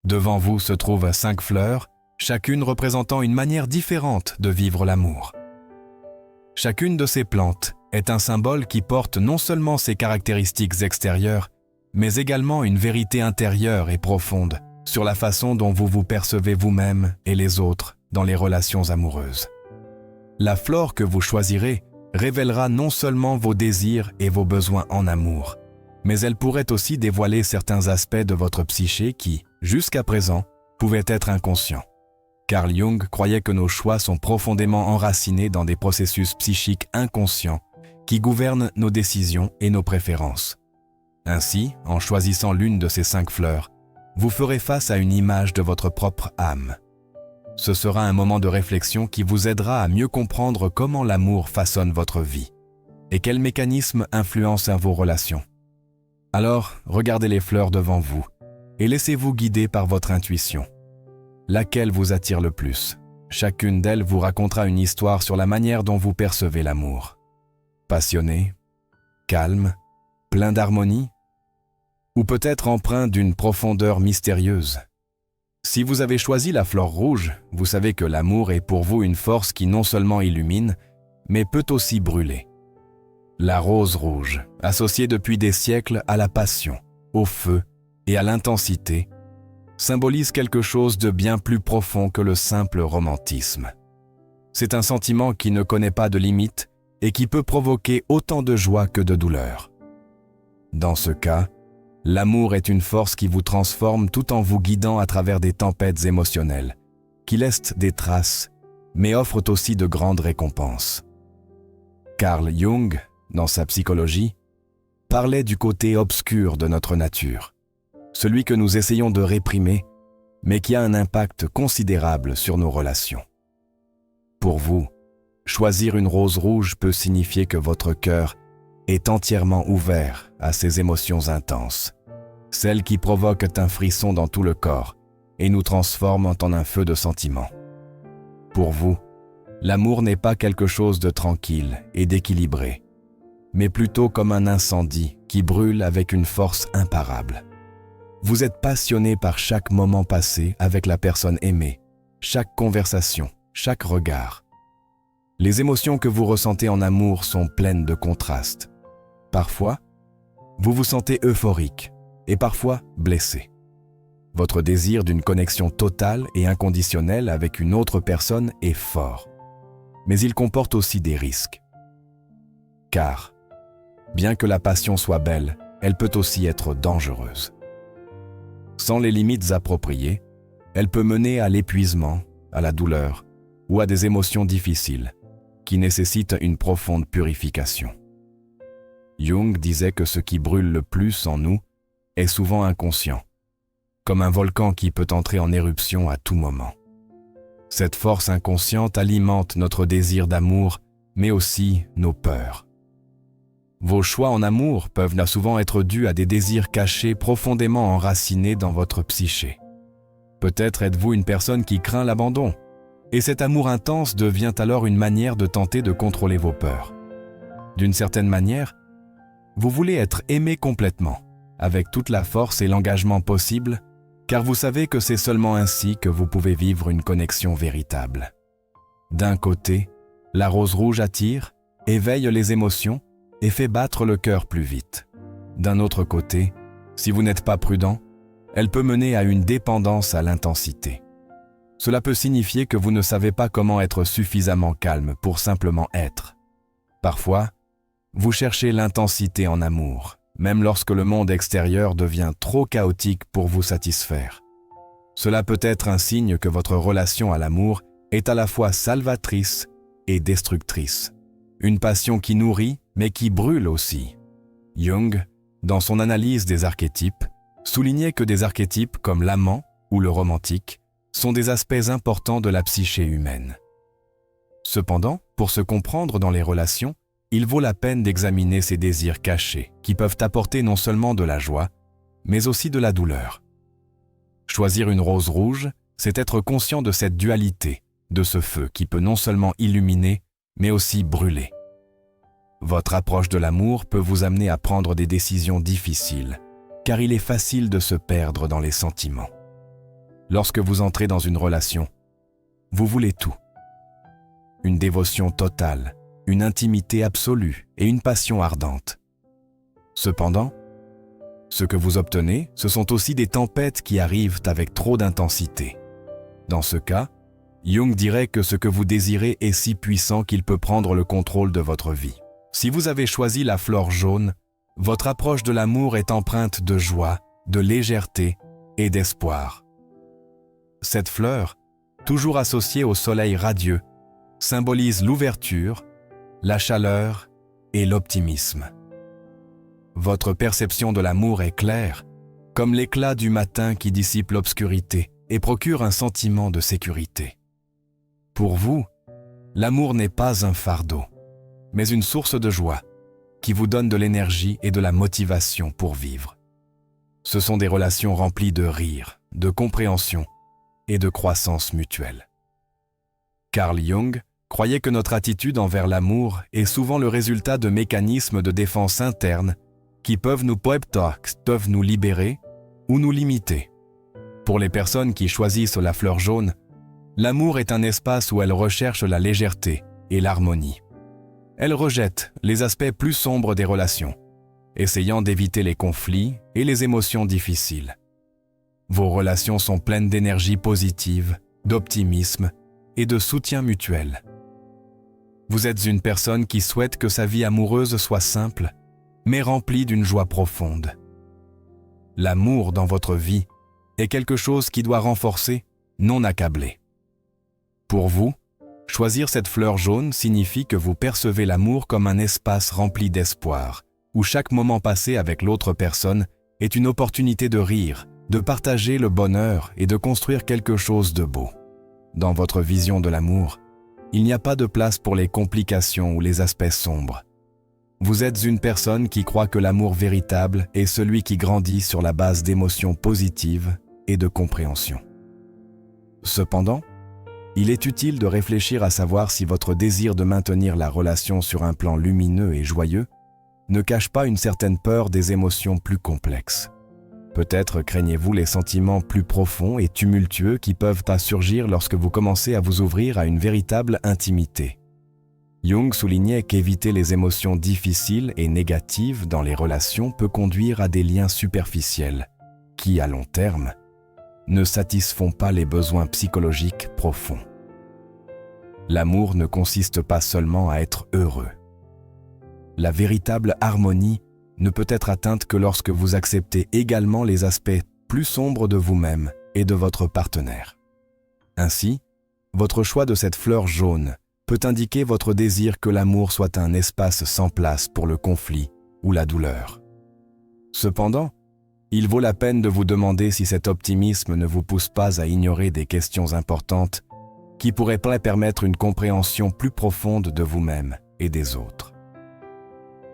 Devant vous se trouvent 5 fleurs, chacune représentant une manière différente de vivre l'amour. Chacune de ces plantes est un symbole qui porte non seulement ses caractéristiques extérieures, mais également une vérité intérieure et profonde sur la façon dont vous vous percevez vous-même et les autres dans les relations amoureuses. La flore que vous choisirez révélera non seulement vos désirs et vos besoins en amour, mais elle pourrait aussi dévoiler certains aspects de votre psyché qui, jusqu'à présent, pouvaient être inconscients. Carl Jung croyait que nos choix sont profondément enracinés dans des processus psychiques inconscients qui gouvernent nos décisions et nos préférences. Ainsi, en choisissant l'une de ces 5 fleurs, vous ferez face à une image de votre propre âme. Ce sera un moment de réflexion qui vous aidera à mieux comprendre comment l'amour façonne votre vie et quels mécanismes influencent vos relations. Alors, regardez les fleurs devant vous et laissez-vous guider par votre intuition. Laquelle vous attire le plus? Chacune d'elles vous racontera une histoire sur la manière dont vous percevez l'amour. Passionné, calme, plein d'harmonie, ou peut-être empreint d'une profondeur mystérieuse. Si vous avez choisi la fleur rouge, vous savez que l'amour est pour vous une force qui non seulement illumine, mais peut aussi brûler. La rose rouge, associée depuis des siècles à la passion, au feu et à l'intensité, symbolise quelque chose de bien plus profond que le simple romantisme. C'est un sentiment qui ne connaît pas de limites et qui peut provoquer autant de joie que de douleur. Dans ce cas, l'amour est une force qui vous transforme tout en vous guidant à travers des tempêtes émotionnelles, qui laissent des traces, mais offrent aussi de grandes récompenses. Carl Jung, dans sa psychologie, parlait du côté obscur de notre nature, celui que nous essayons de réprimer, mais qui a un impact considérable sur nos relations. Pour vous, choisir une rose rouge peut signifier que votre cœur est entièrement ouvert à ces émotions intenses, celles qui provoquent un frisson dans tout le corps et nous transforment en un feu de sentiments. Pour vous, l'amour n'est pas quelque chose de tranquille et d'équilibré, mais plutôt comme un incendie qui brûle avec une force imparable. Vous êtes passionné par chaque moment passé avec la personne aimée, chaque conversation, chaque regard. Les émotions que vous ressentez en amour sont pleines de contrastes. Parfois, vous vous sentez euphorique et parfois blessé. Votre désir d'une connexion totale et inconditionnelle avec une autre personne est fort, mais il comporte aussi des risques. Car, bien que la passion soit belle, elle peut aussi être dangereuse. Sans les limites appropriées, elle peut mener à l'épuisement, à la douleur ou à des émotions difficiles qui nécessitent une profonde purification. Jung disait que ce qui brûle le plus en nous est souvent inconscient, comme un volcan qui peut entrer en éruption à tout moment. Cette force inconsciente alimente notre désir d'amour, mais aussi nos peurs. Vos choix en amour peuvent souvent être dus à des désirs cachés profondément enracinés dans votre psyché. Peut-être êtes-vous une personne qui craint l'abandon, et cet amour intense devient alors une manière de tenter de contrôler vos peurs. D'une certaine manière, vous voulez être aimé complètement, avec toute la force et l'engagement possible, car vous savez que c'est seulement ainsi que vous pouvez vivre une connexion véritable. D'un côté, la rose rouge attire, éveille les émotions et fait battre le cœur plus vite. D'un autre côté, si vous n'êtes pas prudent, elle peut mener à une dépendance à l'intensité. Cela peut signifier que vous ne savez pas comment être suffisamment calme pour simplement être. Parfois, vous cherchez l'intensité en amour, même lorsque le monde extérieur devient trop chaotique pour vous satisfaire. Cela peut être un signe que votre relation à l'amour est à la fois salvatrice et destructrice. Une passion qui nourrit, mais qui brûle aussi. Jung, dans son analyse des archétypes, soulignait que des archétypes comme l'amant ou le romantique sont des aspects importants de la psyché humaine. Cependant, pour se comprendre dans les relations, il vaut la peine d'examiner ces désirs cachés qui peuvent apporter non seulement de la joie, mais aussi de la douleur. Choisir une rose rouge, c'est être conscient de cette dualité, de ce feu qui peut non seulement illuminer, mais aussi brûler. Votre approche de l'amour peut vous amener à prendre des décisions difficiles, car il est facile de se perdre dans les sentiments. Lorsque vous entrez dans une relation, vous voulez tout. Une dévotion totale, une intimité absolue et une passion ardente. Cependant, ce que vous obtenez, ce sont aussi des tempêtes qui arrivent avec trop d'intensité. Dans ce cas, Jung dirait que ce que vous désirez est si puissant qu'il peut prendre le contrôle de votre vie. Si vous avez choisi la fleur jaune, votre approche de l'amour est empreinte de joie, de légèreté et d'espoir. Cette fleur, toujours associée au soleil radieux, symbolise l'ouverture, la chaleur et l'optimisme. Votre perception de l'amour est claire, comme l'éclat du matin qui dissipe l'obscurité et procure un sentiment de sécurité. Pour vous, l'amour n'est pas un fardeau, mais une source de joie qui vous donne de l'énergie et de la motivation pour vivre. Ce sont des relations remplies de rire, de compréhension et de croissance mutuelle. Carl Jung croyait que notre attitude envers l'amour est souvent le résultat de mécanismes de défense interne qui peuvent nous libérer ou nous limiter. Pour les personnes qui choisissent la fleur jaune, l'amour est un espace où elles recherchent la légèreté et l'harmonie. Elles rejettent les aspects plus sombres des relations, essayant d'éviter les conflits et les émotions difficiles. Vos relations sont pleines d'énergie positive, d'optimisme et de soutien mutuel. Vous êtes une personne qui souhaite que sa vie amoureuse soit simple, mais remplie d'une joie profonde. L'amour dans votre vie est quelque chose qui doit renforcer, non accabler. Pour vous, choisir cette fleur jaune signifie que vous percevez l'amour comme un espace rempli d'espoir, où chaque moment passé avec l'autre personne est une opportunité de rire, de partager le bonheur et de construire quelque chose de beau. Dans votre vision de l'amour, il n'y a pas de place pour les complications ou les aspects sombres. Vous êtes une personne qui croit que l'amour véritable est celui qui grandit sur la base d'émotions positives et de compréhension. Cependant, il est utile de réfléchir à savoir si votre désir de maintenir la relation sur un plan lumineux et joyeux ne cache pas une certaine peur des émotions plus complexes. Peut-être craignez-vous les sentiments plus profonds et tumultueux qui peuvent surgir lorsque vous commencez à vous ouvrir à une véritable intimité. Jung soulignait qu'éviter les émotions difficiles et négatives dans les relations peut conduire à des liens superficiels qui, à long terme, ne satisfont pas les besoins psychologiques profonds. L'amour ne consiste pas seulement à être heureux. La véritable harmonie ne peut être atteinte que lorsque vous acceptez également les aspects plus sombres de vous-même et de votre partenaire. Ainsi, votre choix de cette fleur jaune peut indiquer votre désir que l'amour soit un espace sans place pour le conflit ou la douleur. Cependant, il vaut la peine de vous demander si cet optimisme ne vous pousse pas à ignorer des questions importantes qui pourraient permettre une compréhension plus profonde de vous-même et des autres.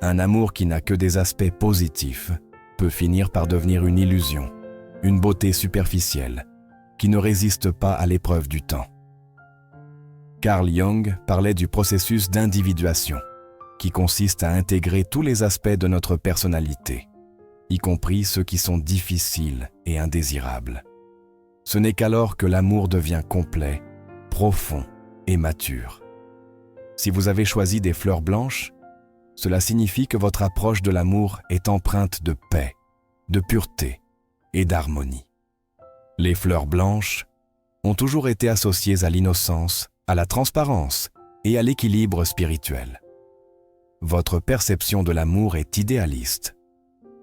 Un amour qui n'a que des aspects positifs peut finir par devenir une illusion, une beauté superficielle, qui ne résiste pas à l'épreuve du temps. Carl Jung parlait du processus d'individuation, qui consiste à intégrer tous les aspects de notre personnalité, y compris ceux qui sont difficiles et indésirables. Ce n'est qu'alors que l'amour devient complet, profond et mature. Si vous avez choisi des fleurs blanches, cela signifie que votre approche de l'amour est empreinte de paix, de pureté et d'harmonie. Les fleurs blanches ont toujours été associées à l'innocence, à la transparence et à l'équilibre spirituel. Votre perception de l'amour est idéaliste.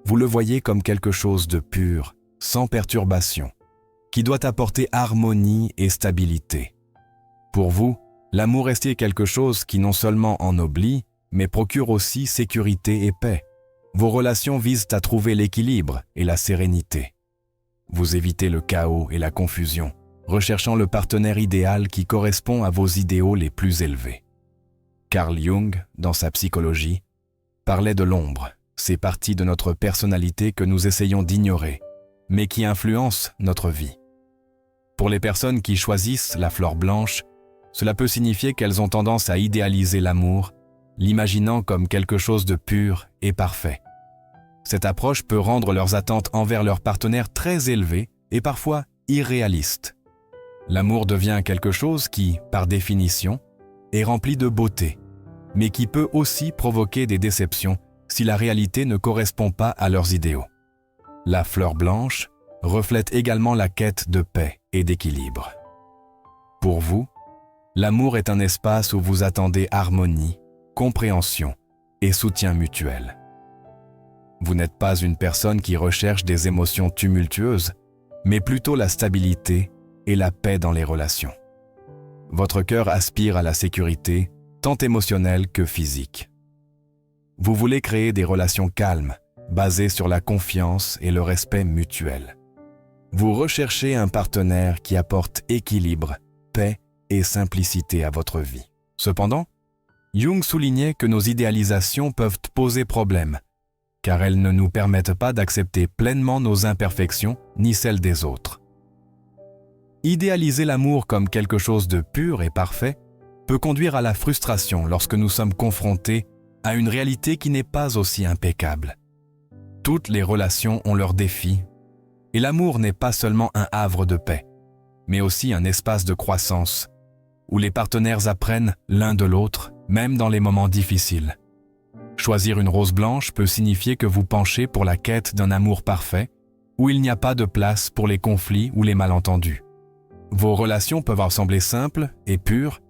Vous le voyez comme quelque chose de pur, sans perturbation, qui doit apporter harmonie et stabilité. Pour vous, l'amour est quelque chose qui non seulement ennoblit, mais procure aussi sécurité et paix. Vos relations visent à trouver l'équilibre et la sérénité. Vous évitez le chaos et la confusion, recherchant le partenaire idéal qui correspond à vos idéaux les plus élevés. Carl Jung, dans sa psychologie, parlait de l'ombre, ces parties de notre personnalité que nous essayons d'ignorer, mais qui influencent notre vie. Pour les personnes qui choisissent la fleur blanche, cela peut signifier qu'elles ont tendance à idéaliser l'amour, l'imaginant comme quelque chose de pur et parfait. Cette approche peut rendre leurs attentes envers leur partenaire très élevées et parfois irréaliste. L'amour devient quelque chose qui, par définition, est rempli de beauté, mais qui peut aussi provoquer des déceptions si la réalité ne correspond pas à leurs idéaux. La fleur blanche reflète également la quête de paix et d'équilibre. Pour vous, l'amour est un espace où vous attendez harmonie, compréhension et soutien mutuel. Vous n'êtes pas une personne qui recherche des émotions tumultueuses, mais plutôt la stabilité et la paix dans les relations. Votre cœur aspire à la sécurité, tant émotionnelle que physique. Vous voulez créer des relations calmes, basées sur la confiance et le respect mutuel. Vous recherchez un partenaire qui apporte équilibre, paix et simplicité à votre vie. Cependant, Jung soulignait que nos idéalisations peuvent poser problème, car elles ne nous permettent pas d'accepter pleinement nos imperfections ni celles des autres. Idéaliser l'amour comme quelque chose de pur et parfait peut conduire à la frustration lorsque nous sommes confrontés à une réalité qui n'est pas aussi impeccable. Toutes les relations ont leurs défis, et l'amour n'est pas seulement un havre de paix, mais aussi un espace de croissance, où les partenaires apprennent l'un de l'autre, même dans les moments difficiles. Choisir une rose blanche peut signifier que vous penchez pour la quête d'un amour parfait, où il n'y a pas de place pour les conflits ou les malentendus. Vos relations peuvent sembler simples et pures,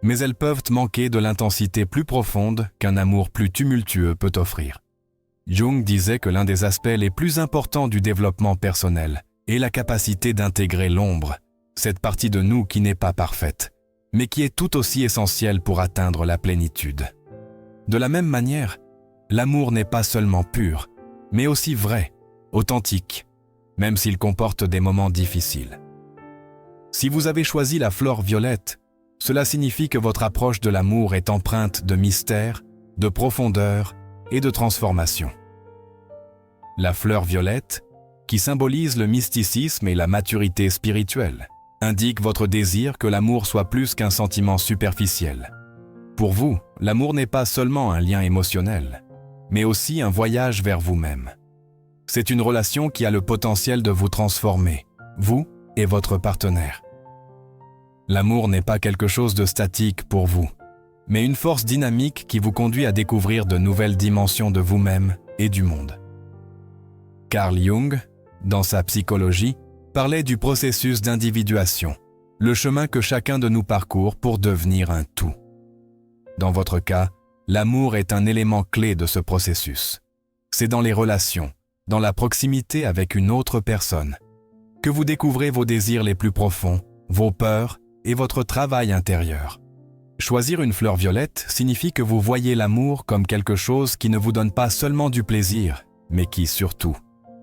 mais elles peuvent manquer de l'intensité plus profonde qu'un amour plus tumultueux peut offrir. Jung disait que l'un des aspects les plus importants du développement personnel est la capacité d'intégrer l'ombre, cette partie de nous qui n'est pas parfaite, mais qui est tout aussi essentielle pour atteindre la plénitude. De la même manière, l'amour n'est pas seulement pur, mais aussi vrai, authentique, même s'il comporte des moments difficiles. Si vous avez choisi la fleur violette, cela signifie que votre approche de l'amour est empreinte de mystère, de profondeur et de transformation. La fleur violette, qui symbolise le mysticisme et la maturité spirituelle, indique votre désir que l'amour soit plus qu'un sentiment superficiel. Pour vous, l'amour n'est pas seulement un lien émotionnel, mais aussi un voyage vers vous-même. C'est une relation qui a le potentiel de vous transformer, vous et votre partenaire. L'amour n'est pas quelque chose de statique pour vous, mais une force dynamique qui vous conduit à découvrir de nouvelles dimensions de vous-même et du monde. Carl Jung, dans sa psychologie, parlait du processus d'individuation, le chemin que chacun de nous parcourt pour devenir un tout. Dans votre cas, l'amour est un élément clé de ce processus. C'est dans les relations, dans la proximité avec une autre personne, que vous découvrez vos désirs les plus profonds, vos peurs et votre travail intérieur. Choisir une fleur violette signifie que vous voyez l'amour comme quelque chose qui ne vous donne pas seulement du plaisir, mais qui, surtout,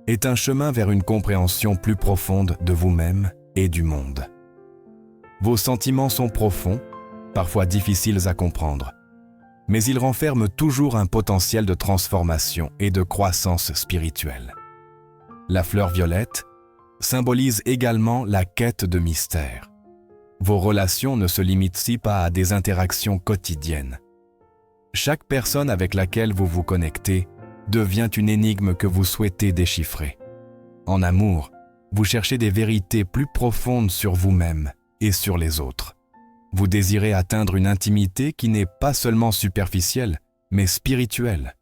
est un chemin vers une compréhension plus profonde de vous-même et du monde. Vos sentiments sont profonds, parfois difficiles à comprendre, mais ils renferment toujours un potentiel de transformation et de croissance spirituelle. La fleur violette symbolise également la quête de mystère. Vos relations ne se limitent pas à des interactions quotidiennes. Chaque personne avec laquelle vous vous connectez devient une énigme que vous souhaitez déchiffrer. En amour, vous cherchez des vérités plus profondes sur vous-même et sur les autres. Vous désirez atteindre une intimité qui n'est pas seulement superficielle, mais spirituelle.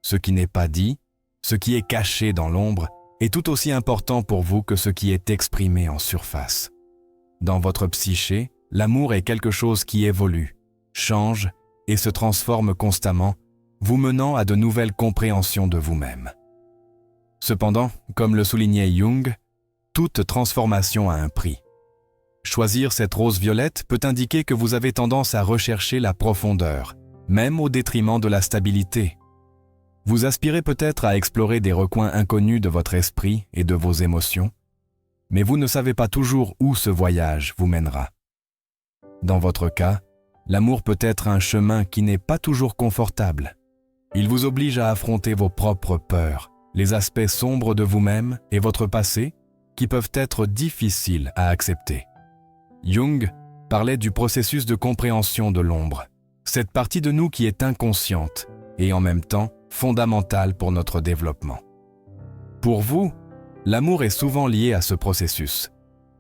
Ce qui n'est pas dit, ce qui est caché dans l'ombre, est tout aussi important pour vous que ce qui est exprimé en surface. Dans votre psyché, l'amour est quelque chose qui évolue, change et se transforme constamment, vous menant à de nouvelles compréhensions de vous-même. Cependant, comme le soulignait Jung, toute transformation a un prix. Choisir cette rose violette peut indiquer que vous avez tendance à rechercher la profondeur, même au détriment de la stabilité. Vous aspirez peut-être à explorer des recoins inconnus de votre esprit et de vos émotions, mais vous ne savez pas toujours où ce voyage vous mènera. Dans votre cas, l'amour peut être un chemin qui n'est pas toujours confortable. Il vous oblige à affronter vos propres peurs, les aspects sombres de vous-même et votre passé qui peuvent être difficiles à accepter. Jung parlait du processus de compréhension de l'ombre, cette partie de nous qui est inconsciente et en même temps fondamentale pour notre développement. Pour vous, l'amour est souvent lié à ce processus,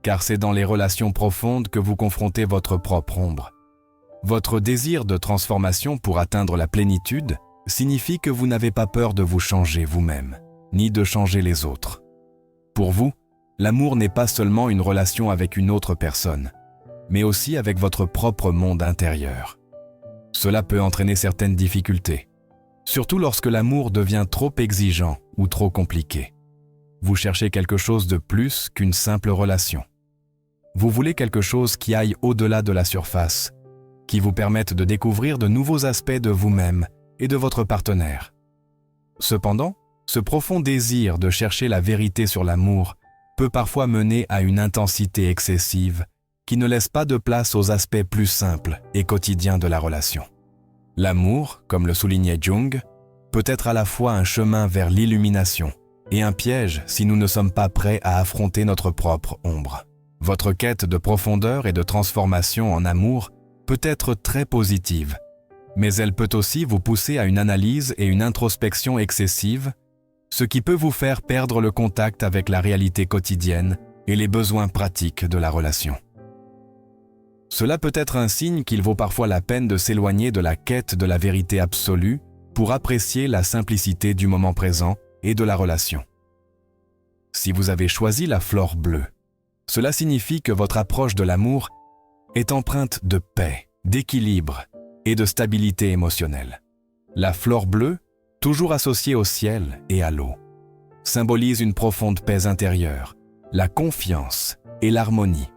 car c'est dans les relations profondes que vous confrontez votre propre ombre. Votre désir de transformation pour atteindre la plénitude signifie que vous n'avez pas peur de vous changer vous-même, ni de changer les autres. Pour vous, l'amour n'est pas seulement une relation avec une autre personne, mais aussi avec votre propre monde intérieur. Cela peut entraîner certaines difficultés, surtout lorsque l'amour devient trop exigeant ou trop compliqué. Vous cherchez quelque chose de plus qu'une simple relation. Vous voulez quelque chose qui aille au-delà de la surface, qui vous permette de découvrir de nouveaux aspects de vous-même et de votre partenaire. Cependant, ce profond désir de chercher la vérité sur l'amour peut parfois mener à une intensité excessive qui ne laisse pas de place aux aspects plus simples et quotidiens de la relation. L'amour, comme le soulignait Jung, peut être à la fois un chemin vers l'illumination et un piège si nous ne sommes pas prêts à affronter notre propre ombre. Votre quête de profondeur et de transformation en amour peut être très positive, mais elle peut aussi vous pousser à une analyse et une introspection excessive, ce qui peut vous faire perdre le contact avec la réalité quotidienne et les besoins pratiques de la relation. Cela peut être un signe qu'il vaut parfois la peine de s'éloigner de la quête de la vérité absolue pour apprécier la simplicité du moment présent et de la relation. Si vous avez choisi la fleur bleue, cela signifie que votre approche de l'amour est empreinte de paix, d'équilibre et de stabilité émotionnelle. La fleur bleue, toujours associée au ciel et à l'eau, symbolise une profonde paix intérieure, la confiance et l'harmonie.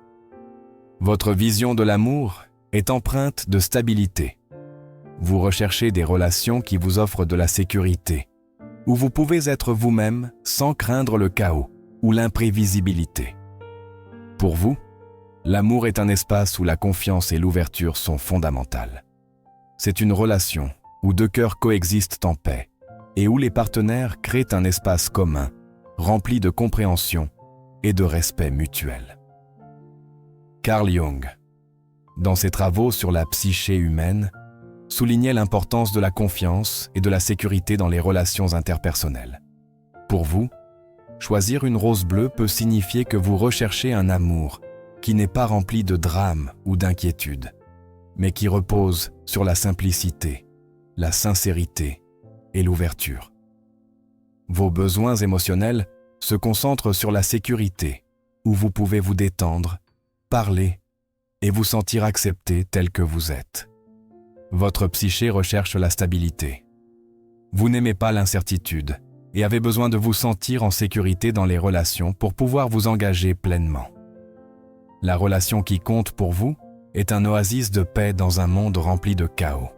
Votre vision de l'amour est empreinte de stabilité. Vous recherchez des relations qui vous offrent de la sécurité, où vous pouvez être vous-même sans craindre le chaos ou l'imprévisibilité. Pour vous, l'amour est un espace où la confiance et l'ouverture sont fondamentales. C'est une relation où deux cœurs coexistent en paix et où les partenaires créent un espace commun, rempli de compréhension et de respect mutuel. Carl Jung, dans ses travaux sur la psyché humaine, soulignait l'importance de la confiance et de la sécurité dans les relations interpersonnelles. Pour vous, choisir une rose bleue peut signifier que vous recherchez un amour qui n'est pas rempli de drame ou d'inquiétude, mais qui repose sur la simplicité, la sincérité et l'ouverture. Vos besoins émotionnels se concentrent sur la sécurité, où vous pouvez vous détendre, parler et vous sentir accepté tel que vous êtes. Votre psyché recherche la stabilité. Vous n'aimez pas l'incertitude et avez besoin de vous sentir en sécurité dans les relations pour pouvoir vous engager pleinement. La relation qui compte pour vous est un oasis de paix dans un monde rempli de chaos.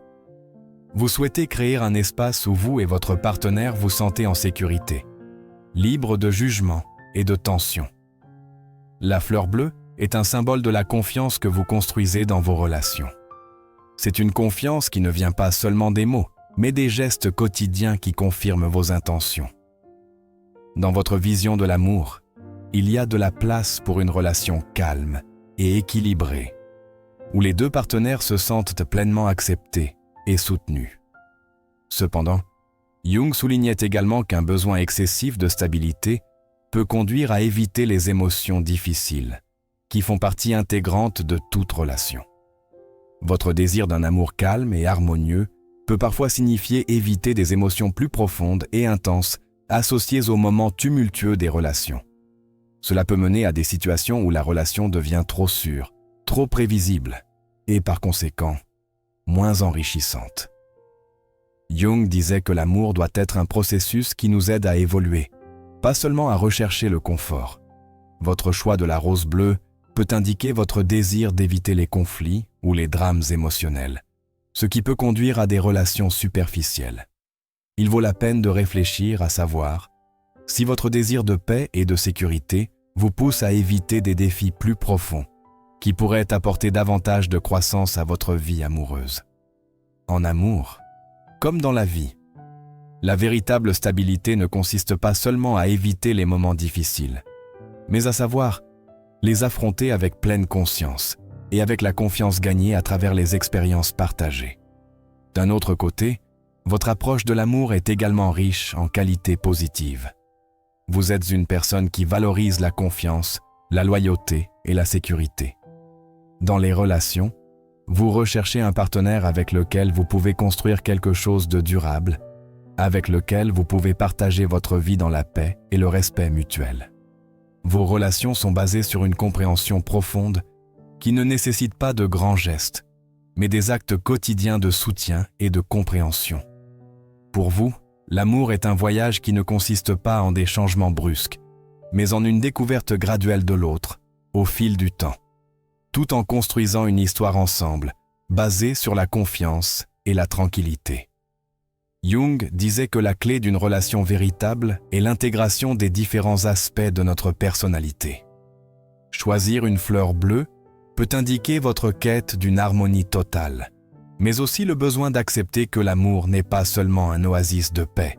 Vous souhaitez créer un espace où vous et votre partenaire vous sentez en sécurité, libre de jugement et de tension. La fleur bleue est un symbole de la confiance que vous construisez dans vos relations. C'est une confiance qui ne vient pas seulement des mots, mais des gestes quotidiens qui confirment vos intentions. Dans votre vision de l'amour, il y a de la place pour une relation calme et équilibrée, où les deux partenaires se sentent pleinement acceptés et soutenus. Cependant, Jung soulignait également qu'un besoin excessif de stabilité peut conduire à éviter les émotions difficiles, qui font partie intégrante de toute relation. Votre désir d'un amour calme et harmonieux peut parfois signifier éviter des émotions plus profondes et intenses associées aux moments tumultueux des relations. Cela peut mener à des situations où la relation devient trop sûre, trop prévisible et par conséquent, moins enrichissante. Jung disait que l'amour doit être un processus qui nous aide à évoluer, pas seulement à rechercher le confort. Votre choix de la rose bleue peut indiquer votre désir d'éviter les conflits ou les drames émotionnels, ce qui peut conduire à des relations superficielles. Il vaut la peine de réfléchir à savoir si votre désir de paix et de sécurité vous pousse à éviter des défis plus profonds qui pourraient apporter davantage de croissance à votre vie amoureuse. En amour, comme dans la vie, la véritable stabilité ne consiste pas seulement à éviter les moments difficiles, mais à savoir les affronter avec pleine conscience et avec la confiance gagnée à travers les expériences partagées. D'un autre côté, votre approche de l'amour est également riche en qualités positives. Vous êtes une personne qui valorise la confiance, la loyauté et la sécurité. Dans les relations, vous recherchez un partenaire avec lequel vous pouvez construire quelque chose de durable, avec lequel vous pouvez partager votre vie dans la paix et le respect mutuel. Vos relations sont basées sur une compréhension profonde qui ne nécessite pas de grands gestes, mais des actes quotidiens de soutien et de compréhension. Pour vous, l'amour est un voyage qui ne consiste pas en des changements brusques, mais en une découverte graduelle de l'autre, au fil du temps, tout en construisant une histoire ensemble, basée sur la confiance et la tranquillité. Jung disait que la clé d'une relation véritable est l'intégration des différents aspects de notre personnalité. Choisir une fleur bleue peut indiquer votre quête d'une harmonie totale, mais aussi le besoin d'accepter que l'amour n'est pas seulement un oasis de paix,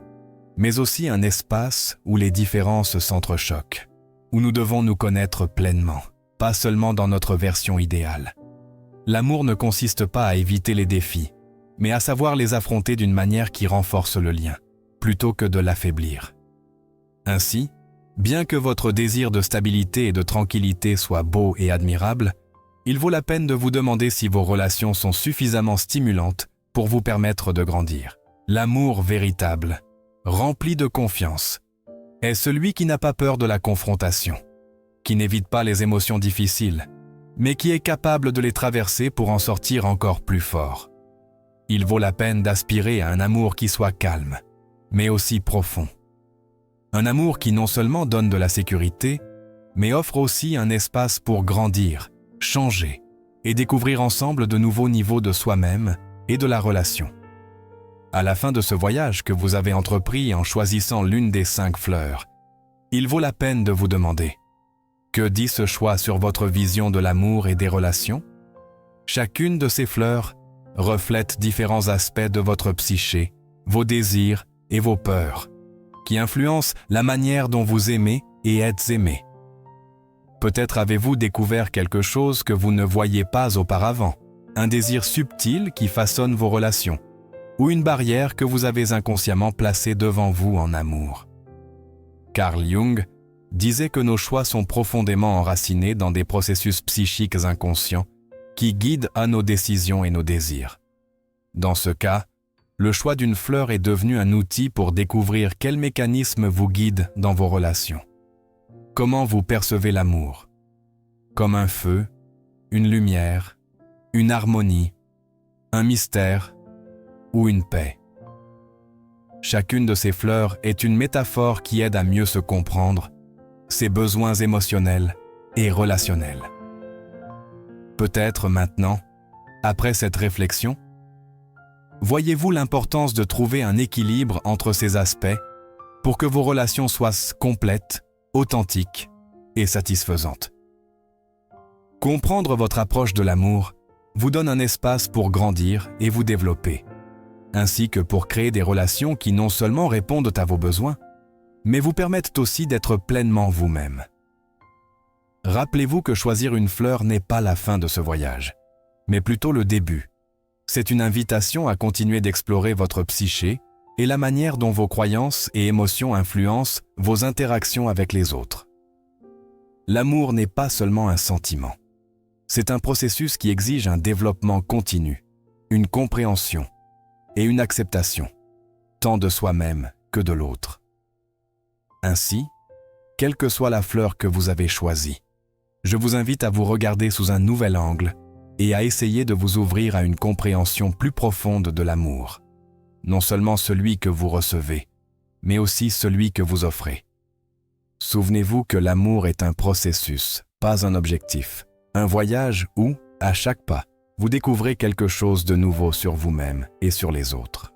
mais aussi un espace où les différences s'entrechoquent, où nous devons nous connaître pleinement, pas seulement dans notre version idéale. L'amour ne consiste pas à éviter les défis, mais à savoir les affronter d'une manière qui renforce le lien, plutôt que de l'affaiblir. Ainsi, bien que votre désir de stabilité et de tranquillité soit beau et admirable, il vaut la peine de vous demander si vos relations sont suffisamment stimulantes pour vous permettre de grandir. L'amour véritable, rempli de confiance, est celui qui n'a pas peur de la confrontation, qui n'évite pas les émotions difficiles, mais qui est capable de les traverser pour en sortir encore plus fort. Il vaut la peine d'aspirer à un amour qui soit calme, mais aussi profond. Un amour qui non seulement donne de la sécurité, mais offre aussi un espace pour grandir, changer et découvrir ensemble de nouveaux niveaux de soi-même et de la relation. À la fin de ce voyage que vous avez entrepris en choisissant l'une des 5 fleurs, il vaut la peine de vous demander: que dit ce choix sur votre vision de l'amour et des relations? Chacune de ces fleurs reflète différents aspects de votre psyché, vos désirs et vos peurs, qui influencent la manière dont vous aimez et êtes aimé. Peut-être avez-vous découvert quelque chose que vous ne voyiez pas auparavant, un désir subtil qui façonne vos relations, ou une barrière que vous avez inconsciemment placée devant vous en amour. Carl Jung disait que nos choix sont profondément enracinés dans des processus psychiques inconscients qui guident à nos décisions et nos désirs. Dans ce cas, le choix d'une fleur est devenu un outil pour découvrir quels mécanismes vous guident dans vos relations. Comment vous percevez l'amour? Comme un feu, une lumière, une harmonie, un mystère ou une paix. Chacune de ces fleurs est une métaphore qui aide à mieux se comprendre, ses besoins émotionnels et relationnels. Peut-être maintenant, après cette réflexion, voyez-vous l'importance de trouver un équilibre entre ces aspects pour que vos relations soient complètes, authentiques et satisfaisantes. Comprendre votre approche de l'amour vous donne un espace pour grandir et vous développer, ainsi que pour créer des relations qui non seulement répondent à vos besoins, mais vous permettent aussi d'être pleinement vous-même. Rappelez-vous que choisir une fleur n'est pas la fin de ce voyage, mais plutôt le début. C'est une invitation à continuer d'explorer votre psyché et la manière dont vos croyances et émotions influencent vos interactions avec les autres. L'amour n'est pas seulement un sentiment. C'est un processus qui exige un développement continu, une compréhension et une acceptation, tant de soi-même que de l'autre. Ainsi, quelle que soit la fleur que vous avez choisie, je vous invite à vous regarder sous un nouvel angle et à essayer de vous ouvrir à une compréhension plus profonde de l'amour, non seulement celui que vous recevez, mais aussi celui que vous offrez. Souvenez-vous que l'amour est un processus, pas un objectif, un voyage où, à chaque pas, vous découvrez quelque chose de nouveau sur vous-même et sur les autres.